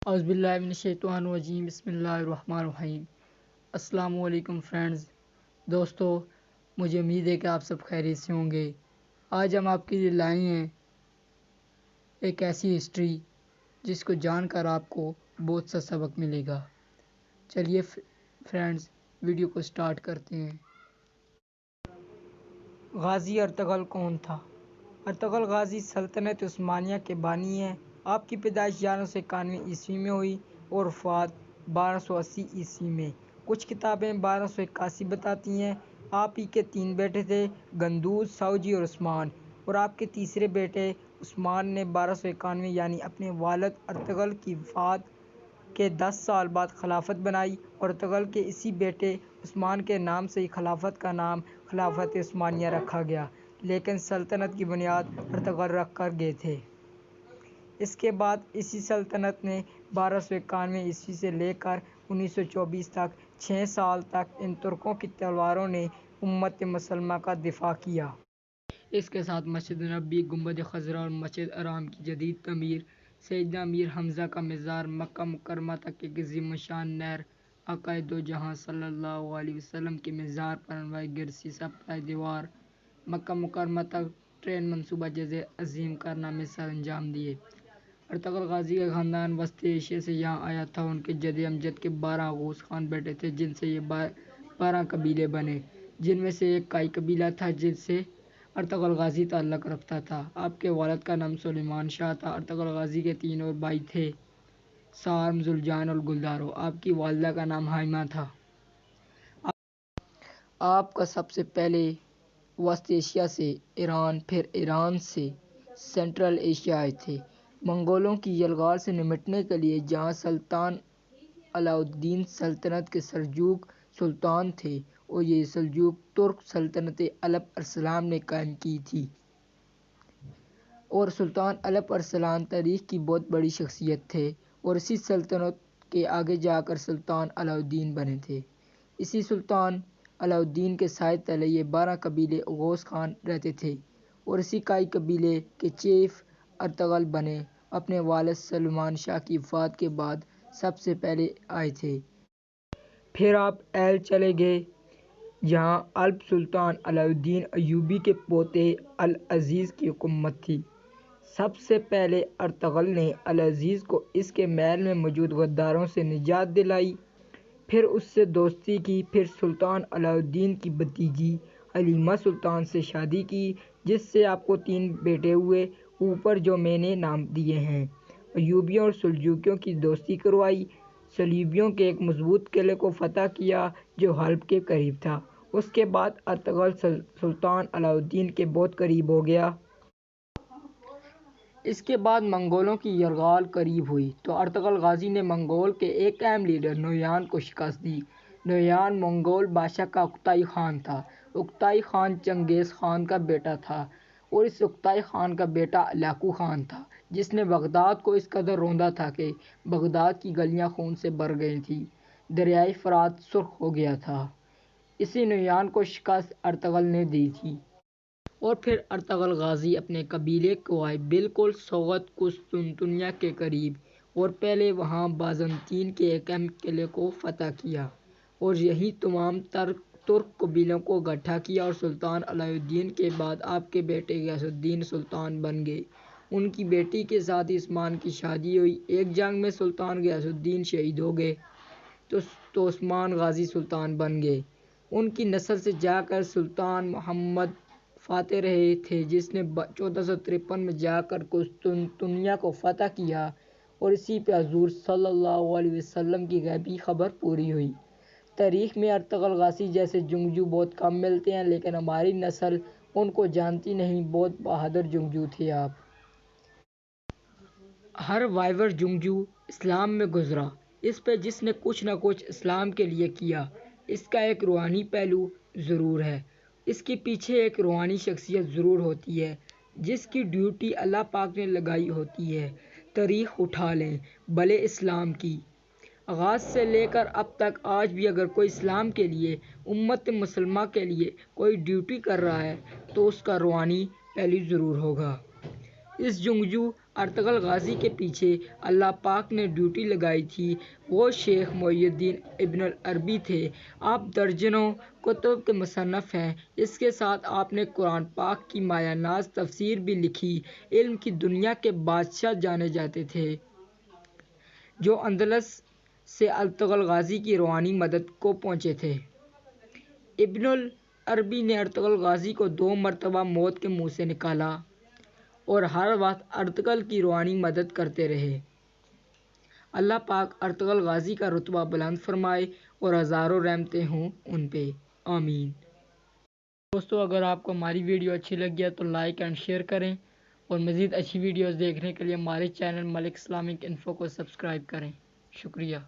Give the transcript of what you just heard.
اعوذ باللہ من الشیطان الرجیم، بسم اللہ الرحمن الرحیم۔ السلام علیکم فرینڈز، دوستو، مجھے امید ہے کہ آپ سب خیریت سے ہوں گے۔ آج ہم آپ کے لیے لائے ہیں ایک ایسی ہسٹری جس کو جان کر آپ کو بہت سا سبق ملے گا۔ چلیے فرینڈز، ویڈیو کو سٹارٹ کرتے ہیں۔ غازی ارطغرل کون تھا؟ ارطغرل غازی سلطنت عثمانیہ کے بانی ہیں۔ آپ کی پیدائش 1191 عیسوی میں ہوئی اور وفات 1280 عیسوی میں۔ کچھ کتابیں 1281 بتاتی ہیں۔ آپ ہی کے 3 بیٹے تھے، گندوز، ساوجی اور عثمان، اور آپ کے تیسرے بیٹے عثمان نے 1291 یعنی اپنے والد ارطغرل کی وفات کے 10 سال بعد خلافت بنائی، اور ارطغرل کے اسی بیٹے عثمان کے نام سے ہی خلافت کا نام خلافت عثمانیہ رکھا گیا، لیکن سلطنت کی بنیاد ارطغرل رکھ کر گئے تھے۔ اس کے بعد اسی سلطنت نے 1291 عیسوی سے لے کر 1924 تک 6 سال تک ان ترکوں کی تلواروں نے امت مسلمہ کا دفاع کیا۔ اس کے ساتھ مسجد نبوی، گنبد خضرا اور مسجد حرام کی جدید تعمیر، سیدنا امیر حمزہ کا مزار، مکہ مکرمہ تک ایک عظیم الشان نہر، آقائے دو جہاں صلی اللہ علیہ وسلم کے مزار پر انواع گرسی سپلائی دیوار، مکہ مکرمہ تک ٹرین منصوبہ جیسے عظیم کارنامے سر انجام دیے۔ ارطغرل غازی کا خاندان وسط ایشیا سے یہاں آیا تھا۔ ان کے جد امجد کے 12 اوغوز خان بیٹے تھے، جن سے یہ 12 قبیلے بنے، جن میں سے ایک کائی قبیلہ تھا جس سے ارطغرل غازی تعلق رکھتا تھا۔ آپ کے والد کا نام سلیمان شاہ تھا۔ ارطغرل غازی کے 3 اور بھائی تھے، سارم، ذوالجان اور گلدارو۔ آپ کی والدہ کا نام ہائمہ تھا۔ آپ کا سب سے پہلے وسط ایشیا سے ایران، پھر ایران سے سینٹرل ایشیا آئے تھے، منگولوں کی یلغار سے نمٹنے کے لیے، جہاں سلطان علاء الدین سلطنت کے سلجوق سلطان تھے، اور یہ سلجوق ترک سلطنت الپ ارسلان نے قائم کی تھی۔ اور سلطان الپ ارسلان تاریخ کی بہت بڑی شخصیت تھے، اور اسی سلطنت کے آگے جا کر سلطان علاء الدین بنے تھے۔ اسی سلطان علاء الدین کے سائے تلے یہ 12 قبیلے اوغوز خان رہتے تھے، اور اسی کائی قبیلے کے چیف ارطغرل بنے۔ اپنے والد سلیمان شاہ کی وفات کے بعد سب سے پہلے آئے تھے۔ پھر آپ ایل چلے گئے، جہاں الپ سلطان علاء الدین ایوبی کے پوتے العزیز کی حکومت تھی۔ سب سے پہلے ارطغرل نے العزیز کو اس کے محل میں موجود غداروں سے نجات دلائی، پھر اس سے دوستی کی، پھر سلطان علاء الدین کی بھتیجی حلیمہ سلطان سے شادی کی، جس سے آپ کو 3 بیٹے ہوئے، اوپر جو میں نے نام دیے ہیں۔ ایوبیوں اور سلجوقیوں کی دوستی کروائی، صلیبیوں کے ایک مضبوط قلعے کو فتح کیا جو حلب کے قریب تھا۔ اس کے بعد ارطغرل سلطان علاء الدین کے بہت قریب ہو گیا۔ اس کے بعد منگولوں کی یلغار قریب ہوئی تو ارطغرل غازی نے منگول کے ایک اہم لیڈر نویان کو شکست دی۔ نویان منگول بادشاہ کا اوکتائی خان تھا۔ اوکتائی خان چنگیز خان کا بیٹا تھا، اور اس اوکتائی خان کا بیٹا الاکو خان تھا، جس نے بغداد کو اس قدر روندا تھا کہ بغداد کی گلیاں خون سے بھر گئی تھیں، دریائے فرات سرخ ہو گیا تھا۔ اسی نویان کو شکست ارطغرل نے دی تھی۔ اور پھر ارطغرل غازی اپنے قبیلے کو آئے، بالکل سوغد قسطنطنیہ کے قریب، اور پہلے وہاں بازنطین کے ایک اہم قلعے کو فتح کیا، اور یہیں تمام ترک قبیلوں کو اکٹھا کیا، اور سلطان علاء الدین کے بعد آپ کے بیٹے غیاث الدین سلطان بن گئے۔ ان کی بیٹی کے ساتھ ہی عثمان کی شادی ہوئی۔ ایک جنگ میں سلطان غیاث الدین شہید ہو گئے تو عثمان غازی سلطان بن گئے۔ ان کی نسل سے جا کر سلطان محمد فاتح رہے تھے، جس نے 1453 میں جا کر قسطنطنیہ کو فتح کیا، اور اسی پہ حضور صلی اللہ علیہ وسلم کی غیبی خبر پوری ہوئی۔ تاریخ میں ارطغرل غازی جیسے جنگجو بہت کم ملتے ہیں، لیکن ہماری نسل ان کو جانتی نہیں۔ بہت بہادر جنگجو تھے آپ۔ ہر وائور جنگجو اسلام میں گزرا، اس پہ جس نے کچھ نہ کچھ اسلام کے لیے کیا۔ اس کا ایک روحانی پہلو ضرور ہے، اس کے پیچھے ایک روحانی شخصیت ضرور ہوتی ہے، جس کی ڈیوٹی اللہ پاک نے لگائی ہوتی ہے۔ تاریخ اٹھا لیں، بھلے اسلام کی آغاز سے لے کر اب تک، آج بھی اگر کوئی اسلام کے لیے، امت مسلمہ کے لیے کوئی ڈیوٹی کر رہا ہے تو اس کا روحانی پہلو ضرور ہوگا۔ اس جنگجو ارطغرل غازی کے پیچھے اللہ پاک نے ڈیوٹی لگائی تھی وہ شیخ محی الدین ابن العربی تھے۔ آپ درجنوں کتب کے مصنف ہیں۔ اس کے ساتھ آپ نے قرآن پاک کی مایہ ناز تفسیر بھی لکھی۔ علم کی دنیا کے بادشاہ جانے جاتے تھے جو اندلس سے ارطغرل غازی کی روحانی مدد کو پہنچے تھے۔ ابن العربی نے ارطغرل غازی کو 2 مرتبہ موت کے منہ سے نکالا اور ہر وقت ارطغرل کی روحانی مدد کرتے رہے۔ اللہ پاک ارطغرل غازی کا رتبہ بلند فرمائے اور ہزاروں رحمتیں ہوں ان پہ، آمین۔ دوستو، اگر آپ کو ہماری ویڈیو اچھی لگی ہے تو لائک اینڈ شیئر کریں اور مزید اچھی ویڈیوز دیکھنے کے لیے ہمارے چینل ملک اسلامک انفو کو سبسکرائب کریں۔ شکریہ۔